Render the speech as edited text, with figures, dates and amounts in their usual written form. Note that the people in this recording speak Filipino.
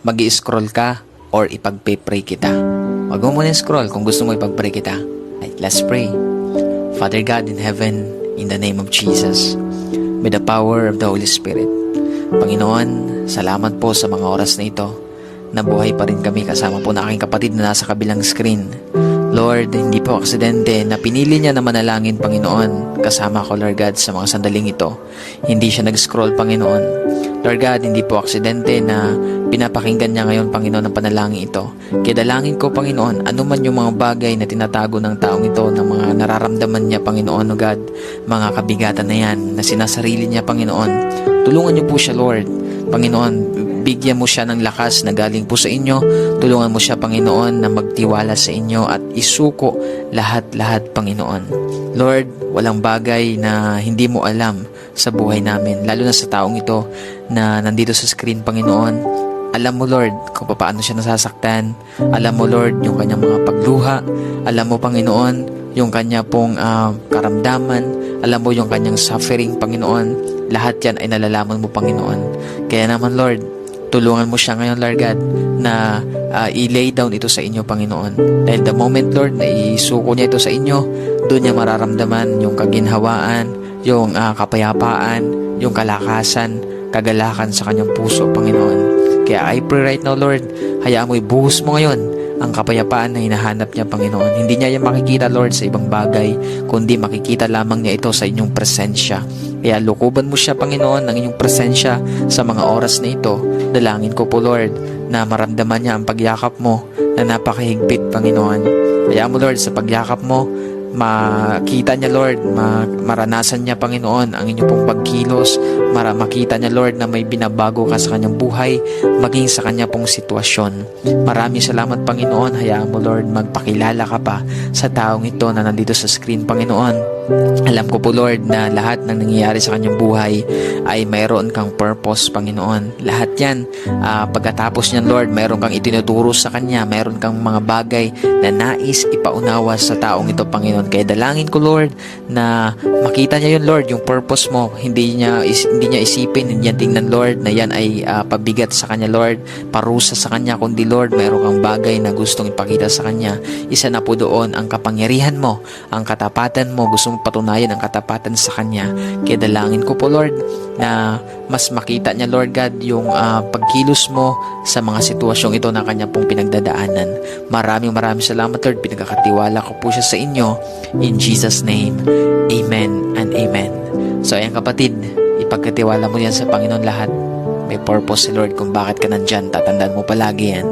mag-i-scroll ka or ipag-pray kita. Wag mo muna scroll kung gusto mo ipag-pray kita. Right, let's pray. Father God in heaven, in the name of Jesus, with the power of the Holy Spirit, Panginoon, salamat po sa mga oras na ito. Nabuhay pa rin kami kasama po na aking kapatid na nasa kabilang screen. Lord, hindi po aksidente na pinili niya na manalangin, Panginoon, kasama ko, Lord God, sa mga sandaling ito. Hindi siya nag-scroll, Panginoon. Lord God, hindi po aksidente na pinapakinggan niya ngayon, Panginoon, ang panalangin ito. Kaya dalangin ko, Panginoon, anuman yung mga bagay na tinatago ng taong ito, ng mga nararamdaman niya, Panginoon, O God, mga kabigatan na yan, na sinasarili niya, Panginoon. Tulungan niyo po siya, Lord. Panginoon, bigyan mo siya ng lakas na galing po sa inyo. Tulungan mo siya, Panginoon, na magtiwala sa inyo at isuko lahat-lahat, Panginoon. Lord, walang bagay na hindi mo alam sa buhay namin, lalo na sa taong ito na nandito sa screen, Panginoon. Alam mo, Lord, kung paano siya nasasaktan. Alam mo, Lord, yung kanyang mga pagluha. Alam mo, Panginoon, yung kanya pong karamdaman. Alam mo yung kanyang suffering, Panginoon. Lahat yan ay nalalaman mo, Panginoon. Kaya naman, Lord, tulungan mo siya ngayon, Lord God, na i-lay down ito sa inyo, Panginoon. Dahil the moment, Lord, na isuko niya ito sa inyo, doon niya mararamdaman yung kaginhawaan, yung kapayapaan, yung kalakasan, kagalakan sa kanyang puso, Panginoon. Kaya I pray right now, Lord, hayaan mo ibuhos mo ngayon ang kapayapaan na hinahanap niya, Panginoon. Hindi niya yan makikita, Lord, sa ibang bagay, kundi makikita lamang niya ito sa inyong presensya. Kaya lukuban mo siya, Panginoon, ng inyong presensya sa mga oras na ito. Dalangin ko po, Lord, na maramdaman niya ang pagyakap mo na napakahigpit, Panginoon. Kaya mo, Lord, sa pagyakap mo, makita niya, Lord, maranasan niya, Panginoon, ang inyong pong pagkilos, makita niya, Lord, na may binabago ka sa kanyang buhay, maging sa kanya pong sitwasyon. Maraming salamat, Panginoon. Hayaan mo, Lord, magpakilala ka pa sa taong ito na nandito sa screen, Panginoon. Alam ko po, Lord, na lahat ng nangyayari sa kanyang buhay ay mayroon kang purpose, Panginoon. Lahat yan, pagkatapos niyan, Lord, mayroon kang itinuturo sa kanya, mayroon kang mga bagay na nais ipaunawa sa taong ito, Panginoon. Kaya dalangin ko, Lord, na makita niya yun, Lord, yung purpose mo. Hindi niya isipin, hindi niya tingnan, Lord, na yan ay pabigat sa kanya, Lord, parusa sa kanya, kundi, Lord, mayroon kang bagay na gustong ipakita sa kanya. Isa na po doon ang kapangyarihan mo, ang katapatan mo, gusto mong patunayan ang katapatan sa kanya. Kaya dalangin ko po, Lord, na mas makita niya, Lord God, yung pagkilos mo sa mga sitwasyong ito na kanya pong pinagdadaanan. Maraming salamat, Lord. Pinagkakatiwala ko po siya sa inyo. In Jesus' name, Amen and Amen. So, ayan kapatid, ipagkatiwala mo yan sa Panginoon lahat. May purpose si Lord kung bakit ka nandyan. Tatandaan mo palagi yan.